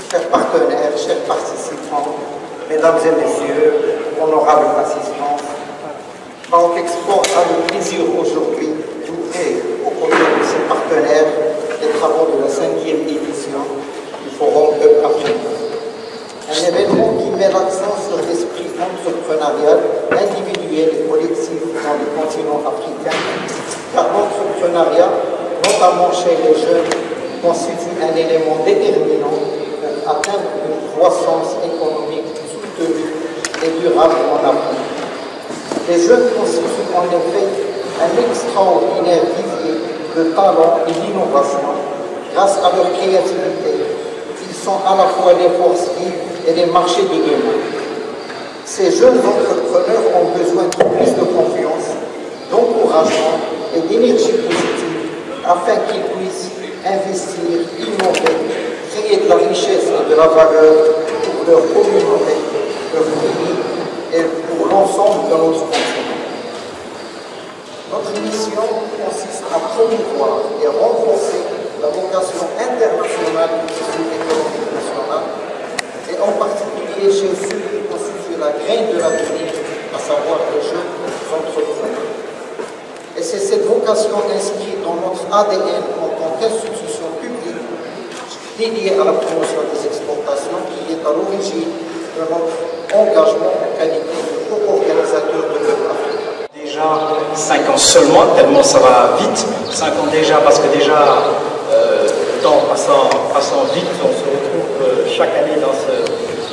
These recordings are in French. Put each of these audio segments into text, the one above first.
Chers partenaires, chers participants, mesdames et messieurs, honorables assistants, Banque Expo a le plaisir aujourd'hui d'ouvrir au comité de ses partenaires les travaux de la 5e édition du Forum Hub Africa. Un événement qui met l'accent sur l'esprit entrepreneurial individuel et collectif dans le continent africain, car l'entrepreneuriat, notamment chez les jeunes, constitue un élément déterminant pour atteindre une croissance économique soutenue et durable en Afrique. Les jeunes constituent en effet un extraordinaire vivier de talent et d'innovation. Grâce à leur créativité, ils sont à la fois les forces vives et les marchés de demain. Ces jeunes entrepreneurs ont besoin de plus de confiance, d'encouragement et d'énergie positive afin qu'ils puissent investir, innover, créer de la richesse et de la valeur pour leur communauté, leur pays et pour l'ensemble de notre continent. Notre mission consiste à promouvoir et renforcer la vocation internationale du tissu économique national et en particulier chez ceux qui constituent la graine de l'avenir, à savoir les jeunes entrepreneurs. Et c'est cette vocation inscrite dans notre ADN en tant qu'institution publique dédiée à la promotion des exportations qui est à l'origine de notre engagement en qualité de co-organisateur de l'Afrique. Déjà 5 ans seulement, tellement ça va vite. 5 ans déjà, parce que déjà, le temps passant vite, on se retrouve chaque année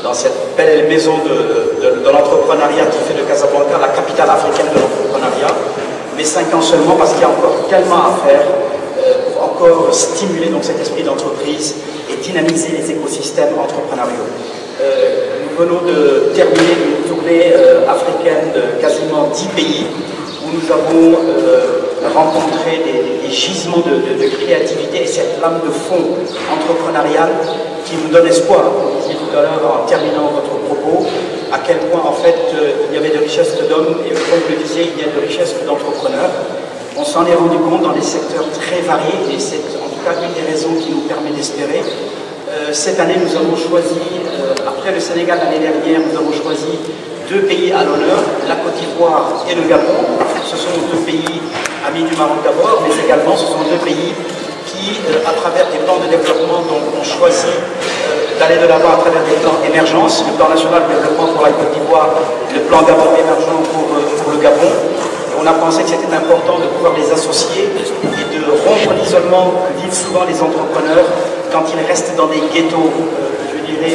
dans cette belle maison de l'entrepreneuriat qui fait de Casablanca la capitale africaine de l'entrepreneuriat. Mais 5 ans seulement parce qu'il y a encore tellement à faire pour encore stimuler donc, cet esprit d'entreprise et dynamiser les écosystèmes entrepreneuriaux. Nous venons de terminer une tournée africaine de quasiment 10 pays où nous avons rencontré des gisements de créativité et cette lame de fond entrepreneuriale qui nous donne espoir. Vous disiez tout à l'heure en terminant votre propos à quel point en fait il y avait de richesse d'hommes et comme vous le disiez, il y a de richesse d'entrepreneurs. On s'en est rendu compte dans des secteurs très variés et c'est en tout cas une des raisons qui nous permet d'espérer. Cette année, nous avons choisi, après le Sénégal l'année dernière, nous avons choisi 2 pays à l'honneur, la Côte d'Ivoire et le Gabon. Ce sont 2 pays amis du Maroc d'abord, mais également ce sont 2 pays qui, à travers des plans de développement, ont choisi d'aller de l'avant à travers des plans émergence, le plan national de développement pour la Côte d'Ivoire, le plan Gabon émergent pour le Gabon. Et on a pensé que c'était important de pouvoir les associer et de rompre l'isolement que vivent souvent les entrepreneurs quand ils restent dans des ghettos, je dirais,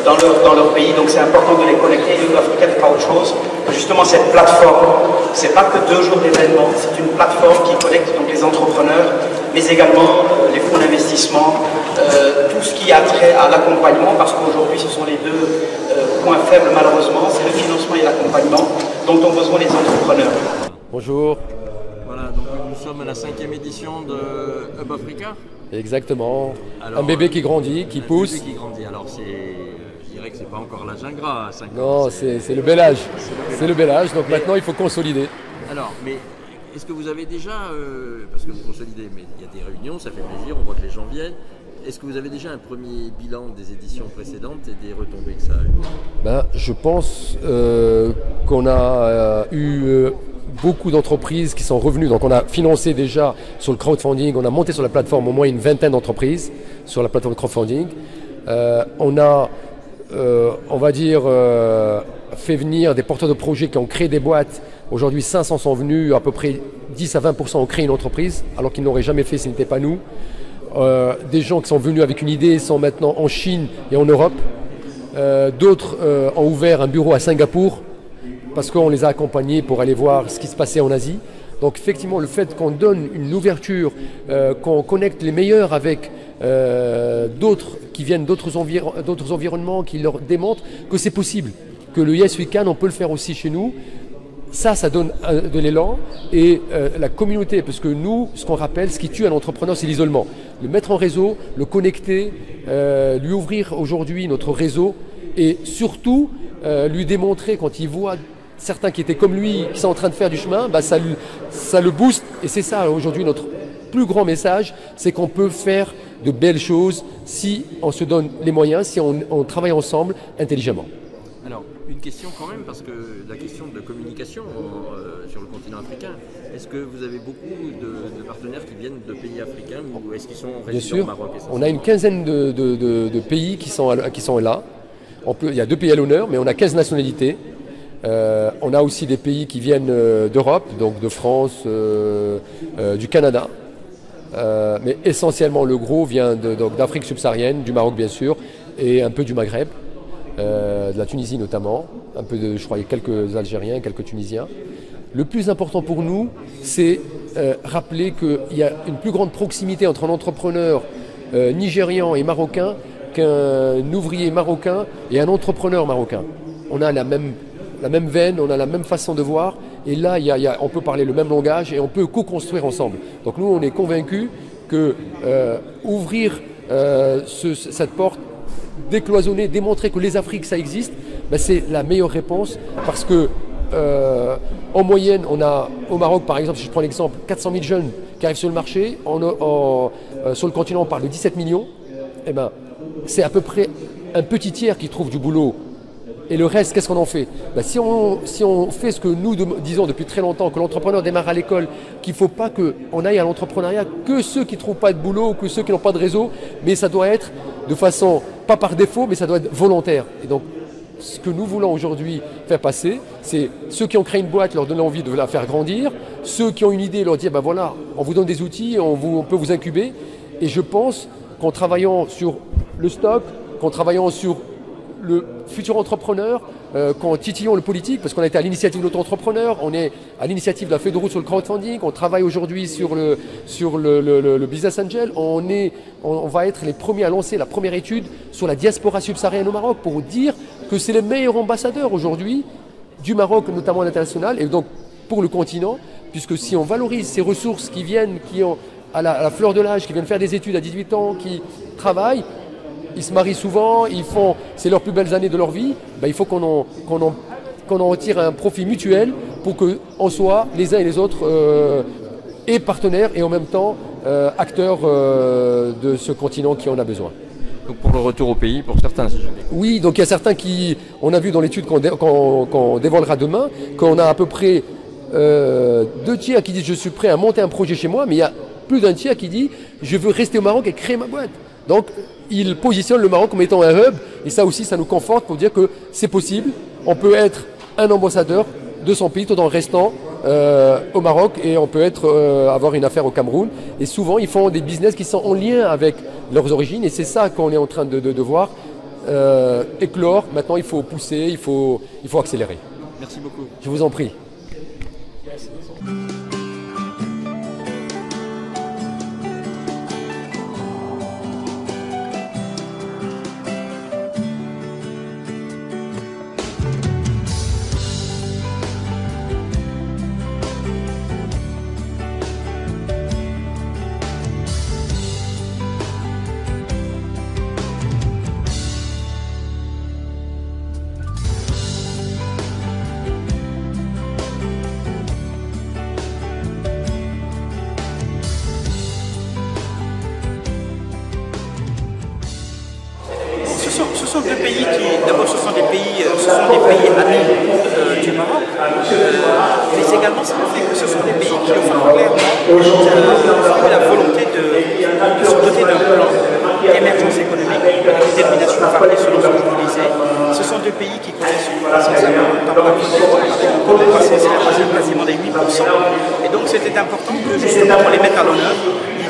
dans leur pays. Donc c'est important de les connecter. L'Union africaine n'est pas autre chose. Justement, cette plateforme, c'est pas que 2 jours d'événements, c'est une plateforme qui connecte donc les entrepreneurs, mais également les fonds d'investissement, tout ce qui a trait à l'accompagnement, parce qu'aujourd'hui ce sont les 2 points faibles malheureusement, c'est le financement et l'accompagnement dont ont besoin les entrepreneurs. Bonjour. Voilà, donc nous sommes à la 5e édition de Hub Africa. Exactement. Alors, un bébé qui grandit, qui pousse. Un bébé qui grandit. Alors je dirais que c'est pas encore l'âge ingrat à 5 ans. Non, c'est le bel âge. C'est le bel âge, donc maintenant il faut consolider. Alors, mais est-ce que vous avez déjà, parce que vous consolidez, mais il y a des réunions, ça fait plaisir, on voit que les gens viennent. Est-ce que vous avez déjà un premier bilan des éditions précédentes et des retombées que ça a eu? Je pense qu'on a eu beaucoup d'entreprises qui sont revenues. Donc on a financé déjà sur le crowdfunding, on a monté sur la plateforme au moins une 20aine d'entreprises sur la plateforme de crowdfunding. On a, on va dire, fait venir des porteurs de projets qui ont créé des boîtes Aujourd'hui, 500 sont venus, à peu près 10 à 20% ont créé une entreprise, alors qu'ils n'auraient jamais fait si ce n'était pas nous. Des gens qui sont venus avec une idée sont maintenant en Chine et en Europe. D'autres ont ouvert un bureau à Singapour parce qu'on les a accompagnés pour aller voir ce qui se passait en Asie. Donc effectivement, le fait qu'on donne une ouverture, qu'on connecte les meilleurs avec d'autres qui viennent d'autres environnements, qui leur démontrent que c'est possible, que le Yes We Can, on peut le faire aussi chez nous. Ça donne de l'élan et la communauté, parce que nous, ce qu'on rappelle, ce qui tue un entrepreneur, c'est l'isolement. Le mettre en réseau, le connecter, lui ouvrir aujourd'hui notre réseau et surtout lui démontrer quand il voit certains qui étaient comme lui, qui sont en train de faire du chemin, ça le booste. Et c'est ça aujourd'hui notre plus grand message, c'est qu'on peut faire de belles choses si on se donne les moyens, si on travaille ensemble intelligemment. Alors, une question quand même, parce que la question de communication sur le continent africain, est-ce que vous avez beaucoup de partenaires qui viennent de pays africains ou est-ce qu'ils sont résidents au Maroc? On a une quinzaine de pays qui sont là. Il y a 2 pays à l'honneur, mais on a 15 nationalités. On a aussi des pays qui viennent d'Europe, donc de France, du Canada. Mais essentiellement, le gros vient d'Afrique subsaharienne, du Maroc bien sûr, et un peu du Maghreb. De la Tunisie notamment, je crois il y a quelques Algériens, quelques Tunisiens. Le plus important pour nous, c'est rappeler qu'il y a une plus grande proximité entre un entrepreneur nigérian et marocain qu'un ouvrier marocain et un entrepreneur marocain. On a la même veine, on a la même façon de voir, et là on peut parler le même langage et on peut co-construire ensemble. Donc nous, on est convaincus que ouvrir cette porte, décloisonner, démontrer que les Afriques ça existe, c'est la meilleure réponse parce que en moyenne on a au Maroc par exemple, si je prends l'exemple, 400 000 jeunes qui arrivent sur le marché, sur le continent on parle de 17 millions, c'est à peu près un petit tiers qui trouve du boulot. Et le reste, qu'est-ce qu'on en fait? Si on fait ce que nous disons depuis très longtemps, que l'entrepreneur démarre à l'école, qu'il ne faut pas qu'on aille à l'entrepreneuriat que ceux qui ne trouvent pas de boulot, que ceux qui n'ont pas de réseau, mais ça doit être de façon, pas par défaut, mais ça doit être volontaire. Et donc, ce que nous voulons aujourd'hui faire passer, c'est ceux qui ont créé une boîte, leur donner envie de la faire grandir, ceux qui ont une idée, leur dire, voilà, on vous donne des outils, on peut vous incuber. Et je pense qu'en travaillant sur le stock, qu'en travaillant sur le futur entrepreneur, qu'en titillant le politique, parce qu'on a été à l'initiative de l'auto-entrepreneur, on est à l'initiative de la feuille de route sur le crowdfunding, on travaille aujourd'hui sur le business angel, on va être les premiers à lancer la première étude sur la diaspora subsaharienne au Maroc pour dire que c'est les meilleurs ambassadeurs aujourd'hui du Maroc, notamment à l'international, et donc pour le continent, puisque si on valorise ces ressources qui viennent, qui ont à la fleur de l'âge, qui viennent faire des études à 18 ans, qui travaillent, ils se marient souvent, c'est leurs plus belles années de leur vie, il faut qu'on en tire un profit mutuel pour qu'on soit les uns et les autres et partenaires et en même temps acteurs de ce continent qui en a besoin. Donc pour le retour au pays, pour certains, si je dis. Oui, donc il y a certains on a vu dans l'étude qu'on dévoilera demain, qu'on a à peu près 2 tiers qui disent je suis prêt à monter un projet chez moi, mais il y a plus d'un tiers qui dit je veux rester au Maroc et créer ma boîte. Donc, il positionne le Maroc comme étant un hub, et ça aussi, ça nous conforte pour dire que c'est possible. On peut être un ambassadeur de son pays tout en restant au Maroc, et on peut avoir une affaire au Cameroun. Et souvent, ils font des business qui sont en lien avec leurs origines, et c'est ça qu'on est en train de voir éclore. Maintenant, il faut pousser, il faut accélérer. Merci beaucoup. Je vous en prie. Ce sont 2 pays d'abord ce sont des pays amis du Maroc, mais également ça fait que ce sont des pays qui ont clairement eu la volonté de se doter d'un plan d'émergence économique, une détermination variée selon ce que je vous disais. Ce sont 2 pays qui connaissent une croissance importante, avec une croissance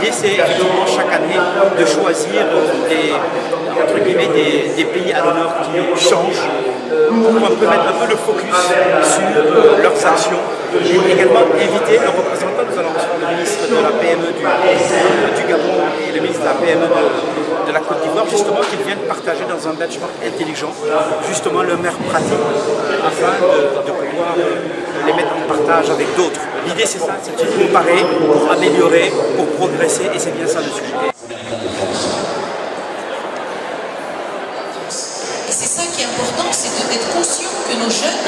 l'idée c'est effectivement chaque année de choisir entre guillemets, des pays à l'honneur qui changent pour un peu mettre un peu le focus sur leurs actions et également inviter le représentant, nous allons recevoir le ministre de la PME du Gabon et le ministre de la PME de la Côte d'Ivoire, justement, qu'ils viennent partager dans un benchmark intelligent justement leurs meilleures pratiques afin de pouvoir les mettre en partage avec d'autres. L'idée c'est ça, c'est de comparer pour améliorer, pour progresser et c'est bien ça le sujet. C'est ça qui est important, c'est d'être conscient que nos jeunes,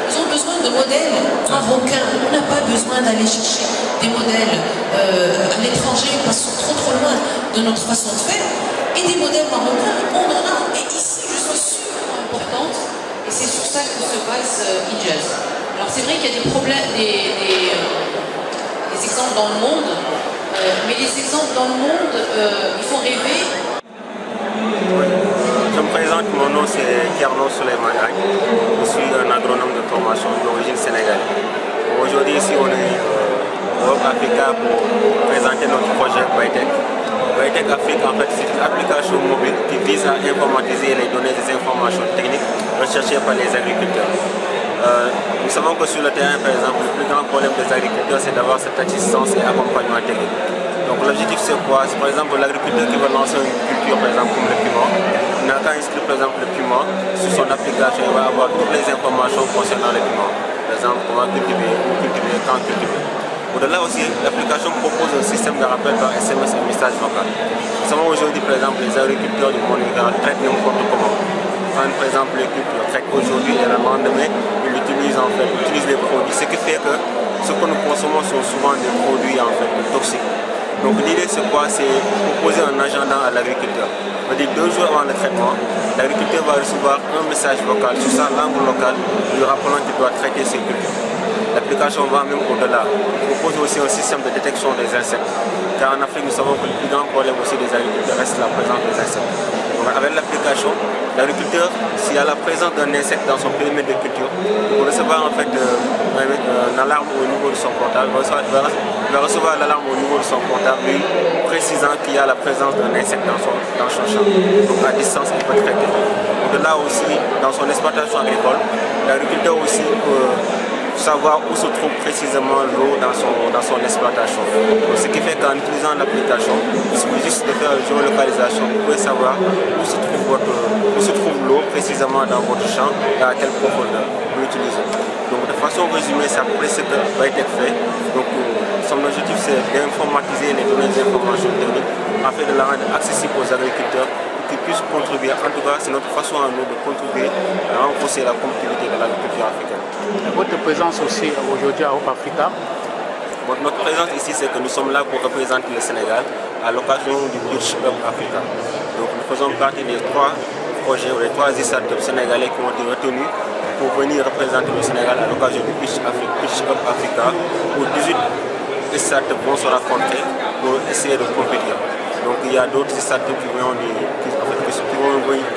ils ont besoin de modèles marocains. On n'a pas besoin d'aller chercher des modèles à l'étranger parce qu'ils sont trop loin de notre façon de faire. Et des modèles marocains, on en a. Et ici, je suis super importante. Et c'est sur ça que se base Hijaz. Alors c'est vrai qu'il y a des problèmes, des exemples dans le monde, mais les exemples dans le monde, ils font rêver. Je me présente, mon nom c'est Kerno Souleymane. Je suis un agronome de formation d'origine sénégalaise. Aujourd'hui ici on est au Europe Africa pour présenter notre projet Baytech. Baytech Afrique en fait c'est une application mobile qui vise à informatiser les données des informations techniques recherchées par les agriculteurs. Nous savons que sur le terrain par exemple le plus grand problème des agriculteurs c'est d'avoir cette assistance et accompagnement technique. Donc l'objectif c'est quoi? C'est par exemple l'agriculteur qui veut lancer une culture par exemple comme le piment. Il n'a qu'à inscrire par exemple le piment sur son application, il va avoir toutes les informations concernant le piment. Par exemple comment cultiver, où cultiver, quand cultiver. Au-delà aussi, l'application propose un système de rappel par SMS et message vocal. Nous savons aujourd'hui par exemple les agriculteurs du monde rural traitent n'importe comment. Par exemple les cultures traitent aujourd'hui et le lendemain ils utilisent les produits. Ce qui fait que ce que nous consommons sont souvent des produits en fait toxiques. Donc l'idée c'est quoi? C'est proposer un agenda à l'agriculteur. On dit 2 jours avant le traitement, l'agriculteur va recevoir un message vocal sur sa langue locale lui rappelant qu'il doit traiter ses cultures. L'application va même au-delà. Il propose aussi un système de détection des insectes. Car en Afrique, nous savons que le plus grand problème aussi des agriculteurs reste la présence des insectes. Donc avec l'application, l'agriculteur, s'il y a la présence d'un insecte dans son périmètre de culture, il va recevoir en fait une alarme au niveau de son portable. Il va recevoir l'alarme au niveau de son portable, lui précisant qu'il y a la présence d'un insecte dans son champ. Donc à distance, il peut traiter. De là aussi, dans son exploitation agricole, l'agriculteur aussi peut savoir où se trouve précisément l'eau dans son exploitation. Donc, ce qui fait qu'en utilisant l'application, il suffit juste de faire une géolocalisation. Vous pouvez savoir où se trouve l'eau précisément dans votre champ et à quelle profondeur vous l'utilisez. Donc de façon résumée, c'est après ce qui va être fait. Donc son objectif c'est d'informatiser les données d'information techniques afin de la rendre accessible aux agriculteurs pour qu'ils puissent contribuer. En tout cas, c'est notre façon à nous de contribuer à renforcer la compétitivité de l'agriculture africaine. Votre présence aussi aujourd'hui à Europe Africa? Notre présence ici, c'est que nous sommes là pour représenter le Sénégal à l'occasion du Pitch Up Africa. Donc nous faisons partie des 3 projets ou des 3 startups sénégalais qui ont été retenus pour venir représenter le Sénégal à l'occasion du Pitch Up Africa où 18 startups vont se rencontrer pour essayer de compétir. Donc il y a d'autres startups qui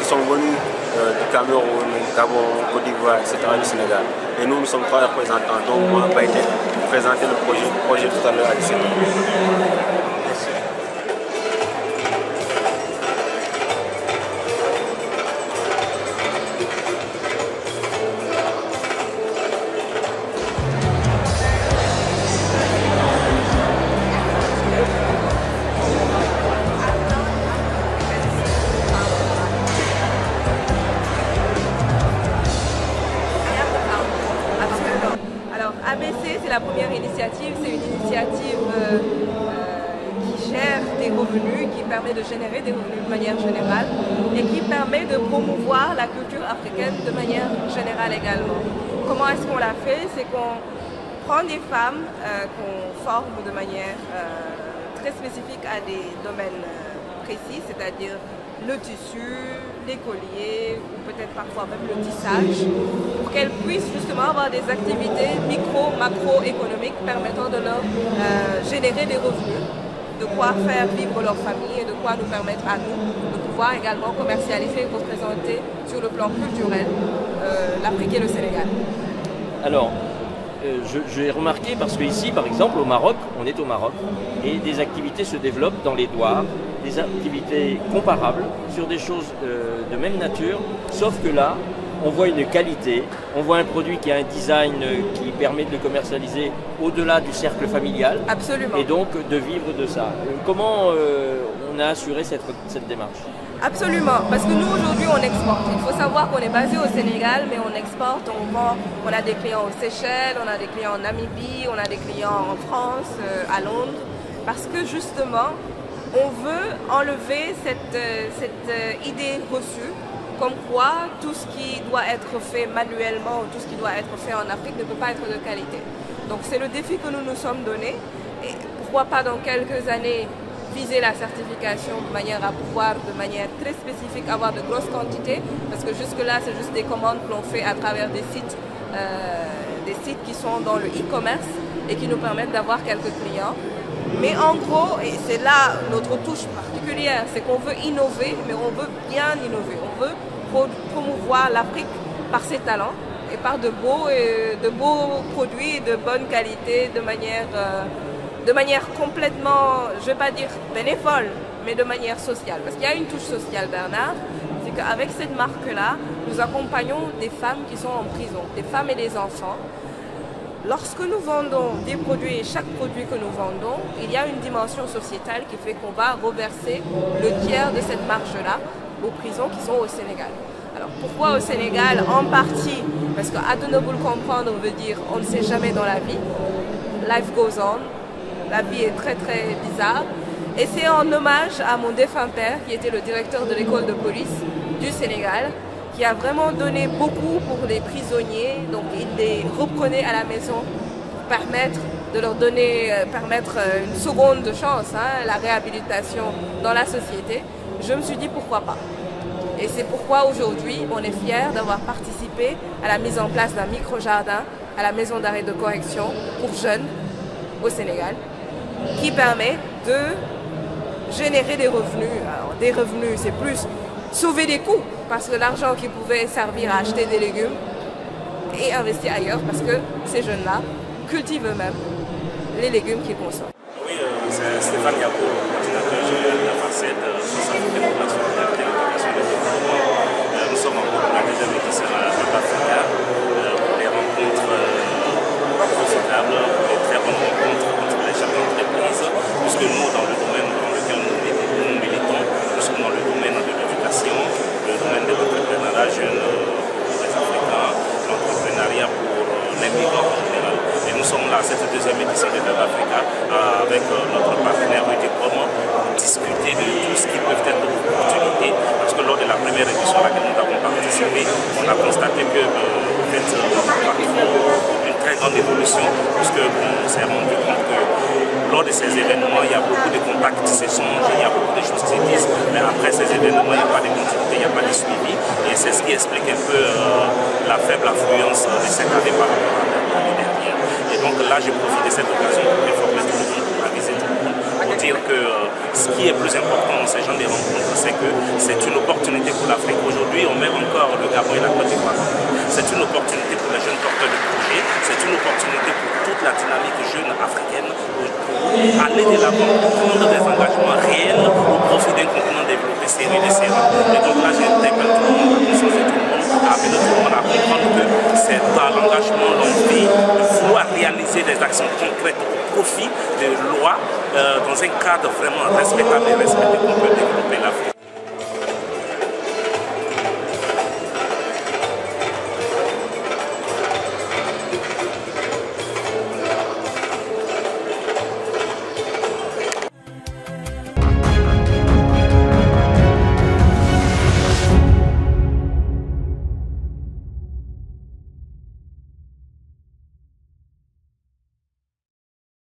sont venus du Cameroun, Gabon, Côte d'Ivoire, etc. du Sénégal. Et nous sommes 3 représentants. Donc moi, Baytech, pour présenter le projet tout à l'heure à 17h. ABC, c'est la première initiative, c'est une initiative qui gère des revenus, qui permet de générer des revenus de manière générale et qui permet de promouvoir la culture africaine de manière générale également. Comment est-ce qu'on l'a fait? C'est qu'on prend des femmes qu'on forme de manière très spécifique à des domaines précis, c'est-à-dire le tissu, les colliers ou peut-être parfois même le tissage, pour qu'elles puissent justement avoir des activités macroéconomiques permettant de leur générer des revenus, de quoi faire vivre leur famille et de quoi nous permettre à nous de pouvoir également commercialiser et représenter sur le plan culturel l'Afrique et le Sénégal. Alors, j'ai remarqué parce qu'ici, par exemple, au Maroc, on est au Maroc, et des activités se développent dans les douars, des activités comparables sur des choses de même nature, sauf que là, on voit une qualité, on voit un produit qui a un design qui permet de le commercialiser au-delà du cercle familial. Absolument. Et donc de vivre de ça. Comment on a assuré cette démarche? Absolument, parce que nous aujourd'hui on exporte. Il faut savoir qu'on est basé au Sénégal, mais on exporte, on vend, on a des clients aux Seychelles, on a des clients en Namibie, on a des clients en France, à Londres, parce que justement on veut enlever cette idée reçue comme quoi tout ce qui doit être fait manuellement ou tout ce qui doit être fait en Afrique ne peut pas être de qualité. Donc c'est le défi que nous nous sommes donné, et pourquoi pas dans quelques années viser la certification de manière à pouvoir, de manière très spécifique, avoir de grosses quantités, parce que jusque-là, c'est juste des commandes que l'on fait à travers des sites qui sont dans le e-commerce et qui nous permettent d'avoir quelques clients. Mais en gros, et c'est là notre touche particulière, c'est qu'on veut innover, mais on veut bien innover. On veut promouvoir l'Afrique par ses talents et par de beaux produits de bonne qualité, de manière complètement, je ne vais pas dire bénévole, mais de manière sociale. Parce qu'il y a une touche sociale, Bernard, c'est qu'avec cette marque-là, nous accompagnons des femmes qui sont en prison, des femmes et des enfants. Lorsque nous vendons des produits, et chaque produit que nous vendons, il y a une dimension sociétale qui fait qu'on va reverser le tiers de cette marge-là aux prisons qui sont au Sénégal. Alors pourquoi au Sénégal? En partie, parce qu'à de nouveau le comprendre veut dire on ne sait jamais dans la vie. Life goes on. La vie est très très bizarre. Et c'est en hommage à mon défunt père, qui était le directeur de l'école de police du Sénégal, qui a vraiment donné beaucoup pour les prisonniers. Donc il les reprenait à la maison pour permettre de leur donner, une seconde chance, la réhabilitation dans la société. Je me suis dit pourquoi pas. Et c'est pourquoi aujourd'hui on est fiers d'avoir participé à la mise en place d'un micro-jardin à la maison d'arrêt de correction pour jeunes au Sénégal, qui permet de générer des revenus. Alors, des revenus, c'est plus sauver des coûts, parce que l'argent qui pouvait servir à acheter des légumes est investi ailleurs, parce que ces jeunes-là cultivent eux-mêmes les légumes qu'ils consomment. Oui, c'est Stéphane Yako, coordinateur général de la FACED, Société pour la solidarité et l'intégration des développements. Nous sommes en cours de la deuxième édition à Africa pour les rencontres profitables, les très bonnes rencontres entre les chefs d'entreprise, puisque nous, dans le domaine dans lequel nous militons, nous sommes dans le domaine de l'éducation, le domaine de l'entrepreneuriat jeune pour les Africains, l'entrepreneuriat pour les migrants en général. Et nous sommes là, cette deuxième édition de Africa, avec notre partenaire Udicom, pour discuter de tout ce qui peut être opportunité, parce que lors de la première édition à laquelle nous avons participé, on a constaté que une très grande évolution, puisque on s'est rendu compte que lors de ces événements, il y a beaucoup de contacts qui s'échangent, il y a beaucoup de choses qui se disent, mais après ces événements, il n'y a pas de continuité, il n'y a pas de suivi, et c'est ce qui explique un peu la faible affluence de cette année par rapport à l'année dernière. Et donc là, je profite de cette occasion pour informer tout le monde, pour aviser tout le monde, pour dire que ce qui est plus important dans ces genres de rencontres, c'est que c'est une opportunité pour l'Afrique. Aujourd'hui, on met encore le Gabon et la Côte d'Ivoire. C'est une opportunité pour les jeunes porteurs de projets, c'est une opportunité pour toute la dynamique jeune africaine pour aller de l'avant, prendre des engagements réels au profit d'un continent développé sérieux et serein. Et donc là, j'interpelle tout le monde, à conscience de tout le monde, à amener tout le monde à comprendre que c'est dans l'engagement l'envie de vouloir réaliser des actions concrètes au profit des lois dans un cadre vraiment respectable et respecté qu'on peut développer l'Afrique.